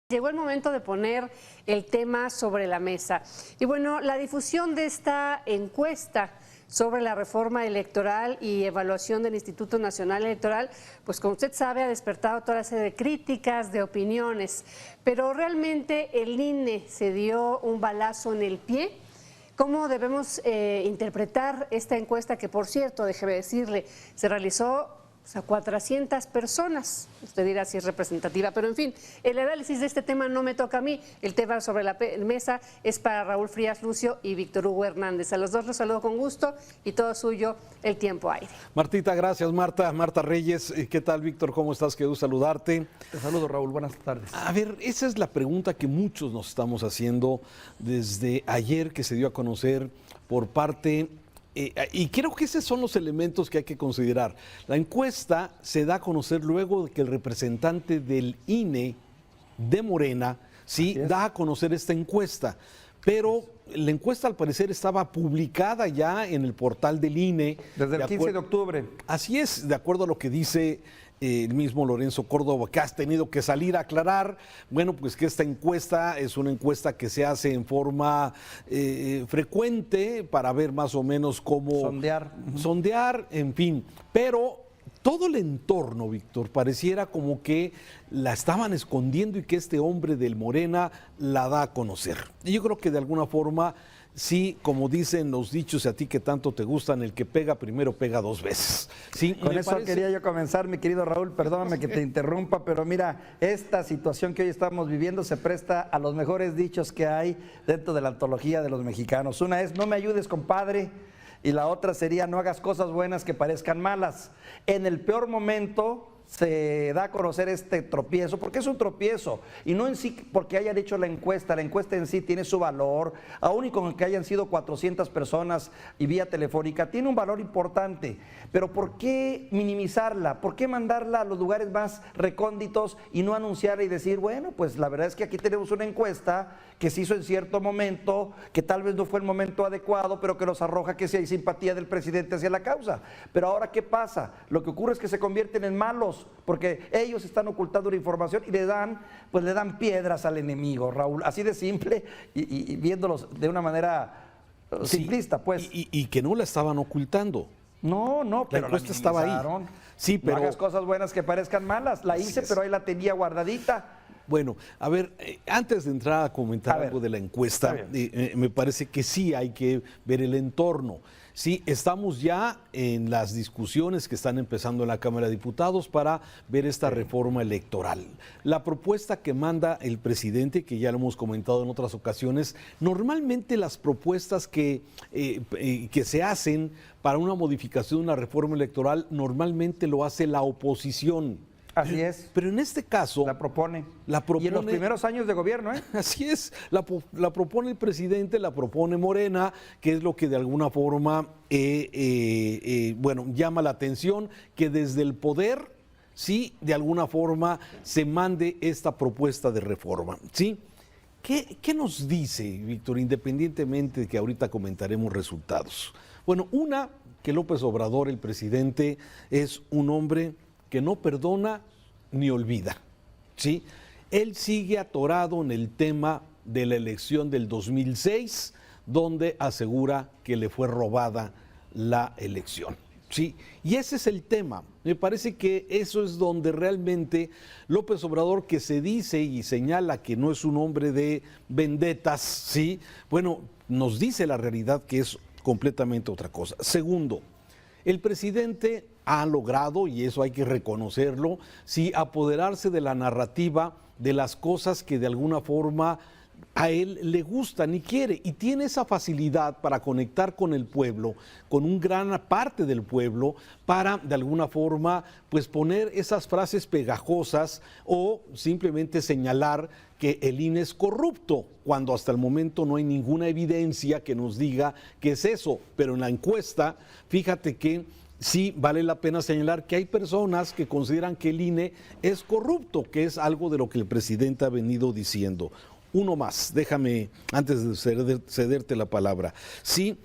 Llegó el momento de poner el tema sobre la mesa. Y bueno, la difusión de esta encuesta sobre la reforma electoral y evaluación del Instituto Nacional Electoral, pues como usted sabe, ha despertado toda la serie de críticas, de opiniones. Pero realmente el INE se dio un balazo en el pie. ¿Cómo debemos interpretar esta encuesta que, por cierto, déjeme decirle, se realizó a 400 personas? Usted dirá si es representativa, pero en fin, el análisis de este tema no me toca a mí. El tema sobre la mesa es para Raúl Frías Lucio y Víctor Hugo Hernández. A los dos los saludo con gusto y todo suyo el tiempo aire. Martita, gracias. Marta Reyes, ¿qué tal, Víctor? ¿Cómo estás? Qué gusto saludarte. Te saludo, Raúl. Buenas tardes. A ver, esa es la pregunta que muchos nos estamos haciendo desde ayer, que se dio a conocer por parte... y creo que esos son los elementos que hay que considerar. La encuesta se da a conocer luego de que el representante del INE de Morena, sí, da a conocer esta encuesta. Pero la encuesta al parecer estaba publicada ya en el portal del INE. Desde el 15 de octubre. Así es, de acuerdo a lo que dice el mismo Lorenzo Córdoba, que has tenido que salir a aclarar, bueno, pues que esta encuesta es una encuesta que se hace en forma frecuente para ver más o menos cómo... Sondear, en fin, pero todo el entorno, Víctor, pareciera como que la estaban escondiendo y que este hombre del Morena la da a conocer. Y yo creo que de alguna forma... Sí, como dicen los dichos a ti que tanto te gustan, el que pega primero pega dos veces. Sí, con eso quería yo comenzar, mi querido Raúl, perdóname que te interrumpa, pero mira, esta situación que hoy estamos viviendo se presta a los mejores dichos que hay dentro de la antología de los mexicanos. Una es, no me ayudes, compadre, y la otra sería, no hagas cosas buenas que parezcan malas. En el peor momento... se da a conocer este tropiezo, porque es un tropiezo, y no en sí porque hayan hecho la encuesta en sí tiene su valor, aún y con que hayan sido 400 personas y vía telefónica, tiene un valor importante, pero ¿por qué minimizarla? ¿Por qué mandarla a los lugares más recónditos y no anunciarla y decir, bueno, pues la verdad es que aquí tenemos una encuesta que se hizo en cierto momento, que tal vez no fue el momento adecuado, pero que nos arroja que sí hay simpatía del presidente hacia la causa? Pero ahora, ¿qué pasa? Lo que ocurre es que se convierten en malos, porque ellos están ocultando la información y le dan piedras al enemigo, Raúl, así de simple y viéndolos de una manera simplista, pues. Y que no la estaban ocultando. No, pero la encuesta estaba ahí. Sí, pero... No hagas cosas buenas que parezcan malas, la hice, pero ahí la tenía guardadita. Bueno, a ver, antes de entrar a comentar algo de la encuesta, me parece que sí hay que ver el entorno. Sí, estamos ya en las discusiones que están empezando en la Cámara de Diputados para ver esta reforma electoral. La propuesta que manda el presidente, que ya lo hemos comentado en otras ocasiones, normalmente las propuestas que se hacen para una modificación de una reforma electoral, normalmente lo hace la oposición. Así es. Pero en este caso... La propone. Y en los primeros años de gobierno, ¿eh? Así es. La propone el presidente, la propone Morena, que es lo que de alguna forma, llama la atención, que desde el poder, sí, de alguna forma se mande esta propuesta de reforma, ¿sí? ¿Qué nos dice, Víctor, independientemente de que ahorita comentaremos resultados? Bueno, que López Obrador, el presidente, es un hombre que no perdona ni olvida, ¿sí? Él sigue atorado en el tema de la elección del 2006, donde asegura que le fue robada la elección, ¿sí? Y ese es el tema. Me parece que eso es donde realmente López Obrador, que se dice y señala que no es un hombre de vendetas, ¿sí? Bueno, nos dice la realidad que es completamente otra cosa. Segundo, el presidente ha logrado, y eso hay que reconocerlo, sí, apoderarse de la narrativa de las cosas que de alguna forma a él le gustan y quiere, y tiene esa facilidad para conectar con el pueblo, con una gran parte del pueblo, para de alguna forma pues poner esas frases pegajosas o simplemente señalar que el INE es corrupto, cuando hasta el momento no hay ninguna evidencia que nos diga que es eso. Pero en la encuesta, fíjate que sí vale la pena señalar que hay personas que consideran que el INE es corrupto, que es algo de lo que el presidente ha venido diciendo. Uno más, déjame, antes de cederte la palabra. Sí,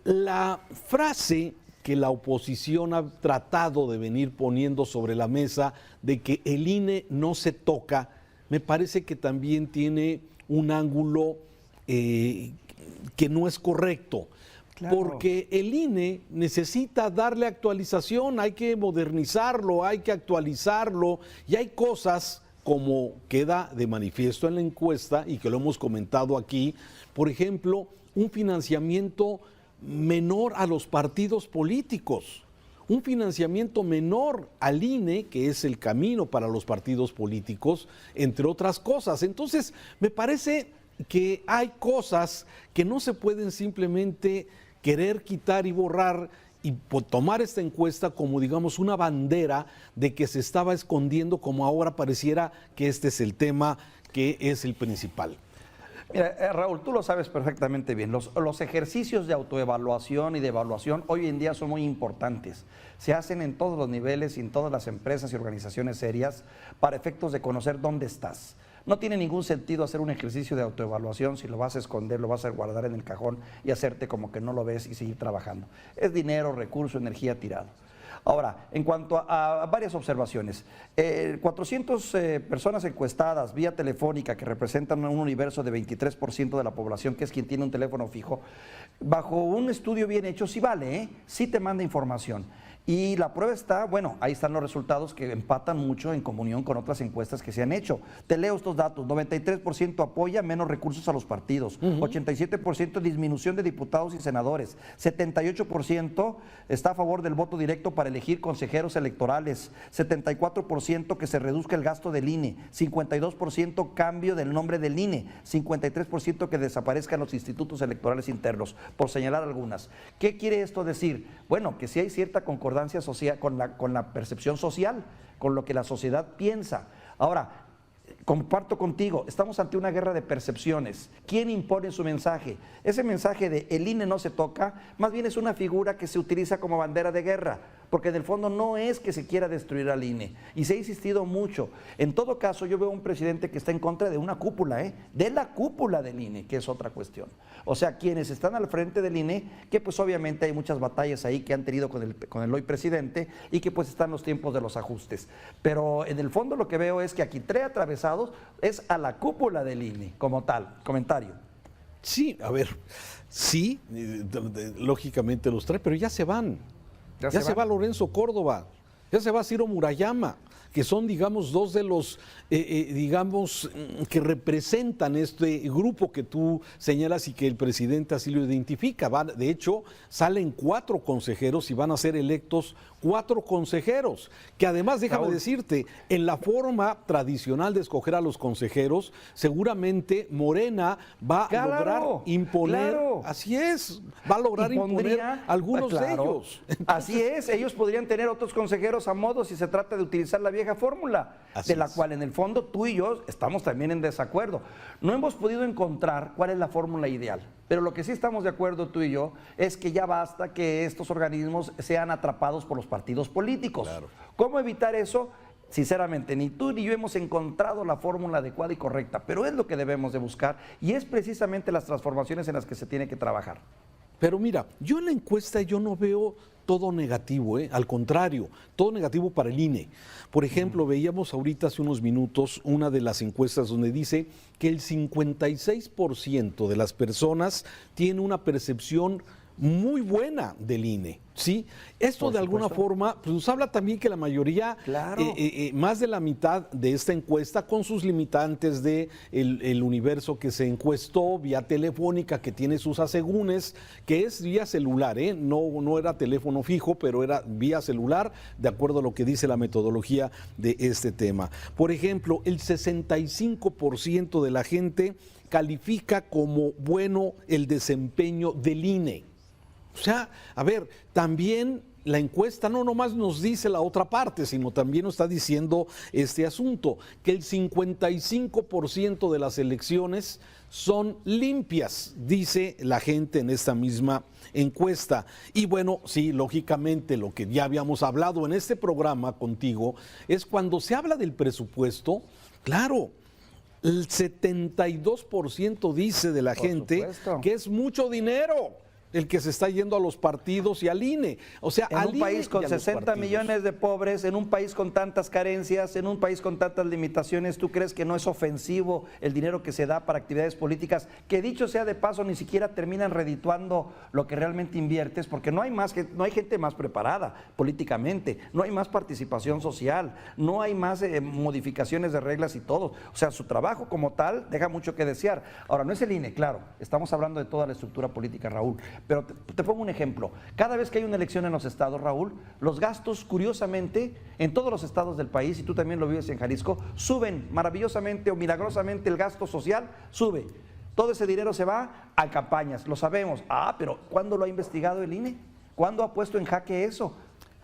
la frase que la oposición ha tratado de venir poniendo sobre la mesa de que el INE no se toca, me parece que también tiene un ángulo que no es correcto. Claro. Porque el INE necesita darle actualización, hay que modernizarlo, hay que actualizarlo, y hay cosas, como queda de manifiesto en la encuesta y que lo hemos comentado aquí, por ejemplo, un financiamiento menor a los partidos políticos, un financiamiento menor al INE, que es el camino para los partidos políticos, entre otras cosas. Entonces, me parece que hay cosas que no se pueden simplemente querer quitar y borrar y tomar esta encuesta como, digamos, una bandera de que se estaba escondiendo, como ahora pareciera que este es el tema que es el principal. Mira, Raúl, tú lo sabes perfectamente bien. Los ejercicios de autoevaluación y de evaluación hoy en día son muy importantes. Se hacen en todos los niveles y en todas las empresas y organizaciones serias para efectos de conocer dónde estás. No tiene ningún sentido hacer un ejercicio de autoevaluación si lo vas a esconder, lo vas a guardar en el cajón y hacerte como que no lo ves y seguir trabajando. Es dinero, recurso, energía tirado. Ahora, en cuanto a varias observaciones, 400 personas encuestadas vía telefónica que representan un universo de 23% de la población, que es quien tiene un teléfono fijo, bajo un estudio bien hecho, sí vale, sí te manda información. Y la prueba está, bueno, ahí están los resultados que empatan mucho en comunión con otras encuestas que se han hecho. Te leo estos datos: 93% apoya menos recursos a los partidos, 87% disminución de diputados y senadores, 78% está a favor del voto directo para elegir consejeros electorales, 74% que se reduzca el gasto del INE, 52% cambio del nombre del INE, 53% que desaparezcan los institutos electorales internos, por señalar algunas. ¿Qué quiere esto decir? Bueno, que si hay cierta concordancia social con la percepción social, con lo que la sociedad piensa. Ahora, comparto contigo, estamos ante una guerra de percepciones. ¿Quién impone su mensaje? Ese mensaje de el INE no se toca, más bien es una figura que se utiliza como bandera de guerra, porque en el fondo no es que se quiera destruir al INE, y se ha insistido mucho. En todo caso, yo veo un presidente que está en contra de una cúpula, de la cúpula del INE, que es otra cuestión. O sea, quienes están al frente del INE, que pues obviamente hay muchas batallas ahí que han tenido con el hoy presidente, y que pues están los tiempos de los ajustes. Pero en el fondo lo que veo es que aquí trae atravesados es a la cúpula del INE como tal. Comentario. Sí, a ver, sí, lógicamente los trae, pero ya se van. Ya se va Lorenzo Córdoba, ya se va Ciro Murayama, que son, digamos, dos de los, digamos, que representan este grupo que tú señalas y que el presidente así lo identifica. De hecho, salen 4 consejeros y van a ser electos 4 consejeros, que además, déjame decirte, en la forma tradicional de escoger a los consejeros, seguramente Morena va a lograr imponer, así es, va a lograr imponer algunos de ellos. Entonces, así es, ellos podrían tener otros consejeros a modo si se trata de utilizar la vieja fórmula, de la cual en el fondo tú y yo estamos también en desacuerdo. No hemos podido encontrar cuál es la fórmula ideal, pero lo que sí estamos de acuerdo tú y yo es que ya basta que estos organismos sean atrapados por los partidos políticos. Claro. ¿Cómo evitar eso? Sinceramente, ni tú ni yo hemos encontrado la fórmula adecuada y correcta, pero es lo que debemos de buscar y es precisamente las transformaciones en las que se tiene que trabajar. Pero mira, yo en la encuesta yo no veo todo negativo, al contrario, todo negativo para el INE. Por ejemplo, veíamos ahorita hace unos minutos una de las encuestas donde dice que el 56% de las personas tiene una percepción muy buena del INE, ¿sí? Esto de alguna forma pues, nos habla también que la mayoría, más de la mitad de esta encuesta, con sus limitantes de el universo que se encuestó vía telefónica, que tiene sus asegúnes, que es vía celular, no era teléfono fijo, pero era vía celular, de acuerdo a lo que dice la metodología de este tema. Por ejemplo, el 65% de la gente califica como bueno el desempeño del INE. O sea, a ver, también la encuesta no nomás nos dice la otra parte, sino también nos está diciendo este asunto, que el 55% de las elecciones son limpias, dice la gente en esta misma encuesta. Y bueno, sí, lógicamente lo que ya habíamos hablado en este programa contigo es cuando se habla del presupuesto, claro, el 72% dice de la gente que es mucho dinero. el que se está yendo a los partidos y al INE. O sea, en un país con 60 millones de pobres, en un país con tantas carencias, en un país con tantas limitaciones, ¿tú crees que no es ofensivo el dinero que se da para actividades políticas? Que dicho sea de paso, ni siquiera terminan redituando lo que realmente inviertes, porque no hay gente más preparada políticamente, no hay más participación social, no hay más modificaciones de reglas y todo. O sea, su trabajo como tal deja mucho que desear. Ahora, no es el INE, claro, estamos hablando de toda la estructura política, Raúl. Pero te pongo un ejemplo. Cada vez que hay una elección en los estados, Raúl, los gastos, curiosamente, en todos los estados del país, y tú también lo vives en Jalisco, suben maravillosamente o milagrosamente. El gasto social sube. Todo ese dinero se va a campañas, lo sabemos. Pero ¿cuándo lo ha investigado el INE? ¿Cuándo ha puesto en jaque eso?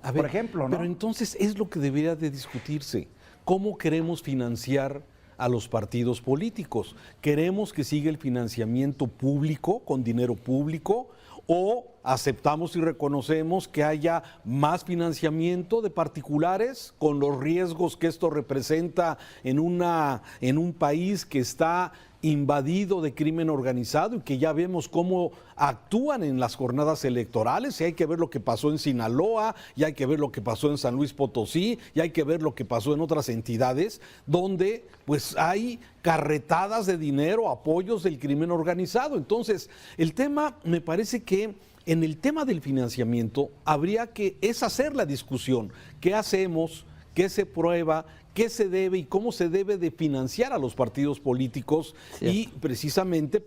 A ver, por ejemplo, ¿no? Pero entonces es lo que debería de discutirse. ¿Cómo queremos financiar a los partidos políticos? ¿Queremos que siga el financiamiento público, con dinero público? ¿O aceptamos y reconocemos que haya más financiamiento de particulares con los riesgos que esto representa en un país que está invadido de crimen organizado y que ya vemos cómo actúan en las jornadas electorales? Y hay que ver lo que pasó en Sinaloa, y hay que ver lo que pasó en San Luis Potosí, y hay que ver lo que pasó en otras entidades donde pues hay carretadas de dinero, apoyos del crimen organizado. Entonces, el tema, me parece que en el tema del financiamiento habría que hacer la discusión. ¿Qué hacemos? ¿Qué se prueba? ¿Qué se debe y cómo se debe de financiar a los partidos políticos? Cierto. Y precisamente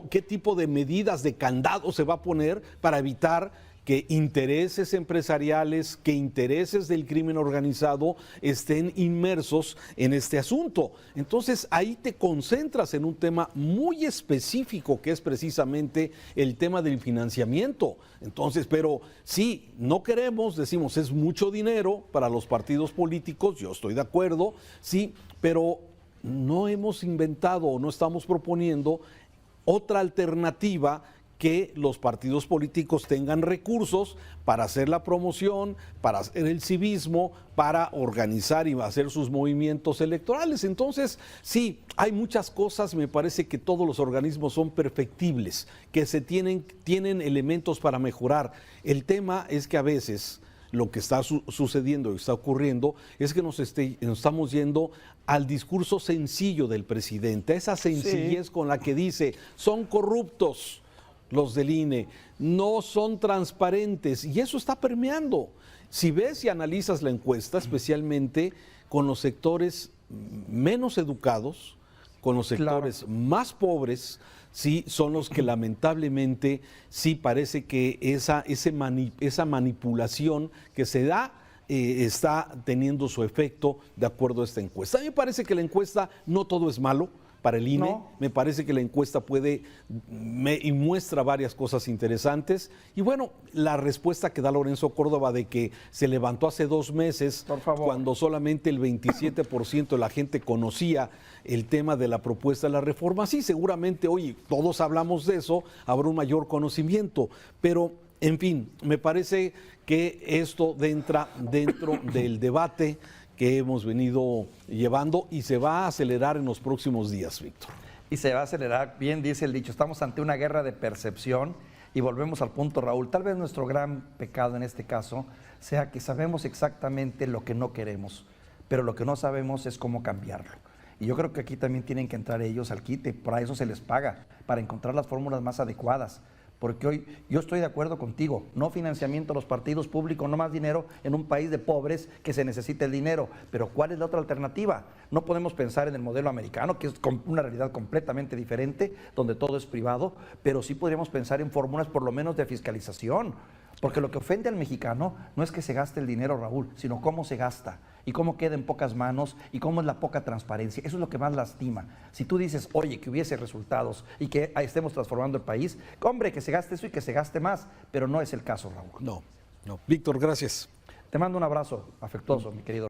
qué tipo de medidas de candado se va a poner para evitar que intereses empresariales, que intereses del crimen organizado estén inmersos en este asunto. Entonces ahí te concentras en un tema muy específico, que es precisamente el tema del financiamiento. Entonces, pero sí, no queremos, decimos, es mucho dinero para los partidos políticos, yo estoy de acuerdo, sí, pero no hemos inventado o no estamos proponiendo otra alternativa, que los partidos políticos tengan recursos para hacer la promoción, para hacer el civismo, para organizar y hacer sus movimientos electorales. Entonces, sí, hay muchas cosas, me parece que todos los organismos son perfectibles, que tienen elementos para mejorar. El tema es que a veces lo que está sucediendo y está ocurriendo es que nos estamos yendo al discurso sencillo del presidente, esa sencillez con la que dice, son corruptos los del INE, no son transparentes, y eso está permeando. Si ves y analizas la encuesta, especialmente con los sectores menos educados, con los sectores más pobres, sí son los que lamentablemente sí parece que esa manipulación que se da está teniendo su efecto de acuerdo a esta encuesta. A mí me parece que la encuesta no todo es malo para el INE, me parece que la encuesta y muestra varias cosas interesantes. Y bueno, la respuesta que da Lorenzo Córdoba de que se levantó hace 2 meses, cuando solamente el 27% de la gente conocía el tema de la propuesta de la reforma, sí, seguramente hoy todos hablamos de eso, habrá un mayor conocimiento, pero en fin, me parece que esto entra dentro del debate que hemos venido llevando y se va a acelerar en los próximos días, Víctor. Y se va a acelerar, bien dice el dicho, estamos ante una guerra de percepción y volvemos al punto, Raúl. Tal vez nuestro gran pecado en este caso sea que sabemos exactamente lo que no queremos, pero lo que no sabemos es cómo cambiarlo. Y yo creo que aquí también tienen que entrar ellos al quite, para eso se les paga, para encontrar las fórmulas más adecuadas. Porque hoy yo estoy de acuerdo contigo, no financiamiento a los partidos públicos, no más dinero en un país de pobres que se necesita el dinero. Pero ¿cuál es la otra alternativa? No podemos pensar en el modelo americano, que es una realidad completamente diferente, donde todo es privado, pero sí podríamos pensar en fórmulas por lo menos de fiscalización. Porque lo que ofende al mexicano no es que se gaste el dinero, Raúl, sino cómo se gasta y cómo queda en pocas manos y cómo es la poca transparencia. Eso es lo que más lastima. Si tú dices, oye, que hubiese resultados y que estemos transformando el país, hombre, que se gaste eso y que se gaste más, pero no es el caso, Raúl. No. Víctor, gracias. Te mando un abrazo afectuoso, mi querido.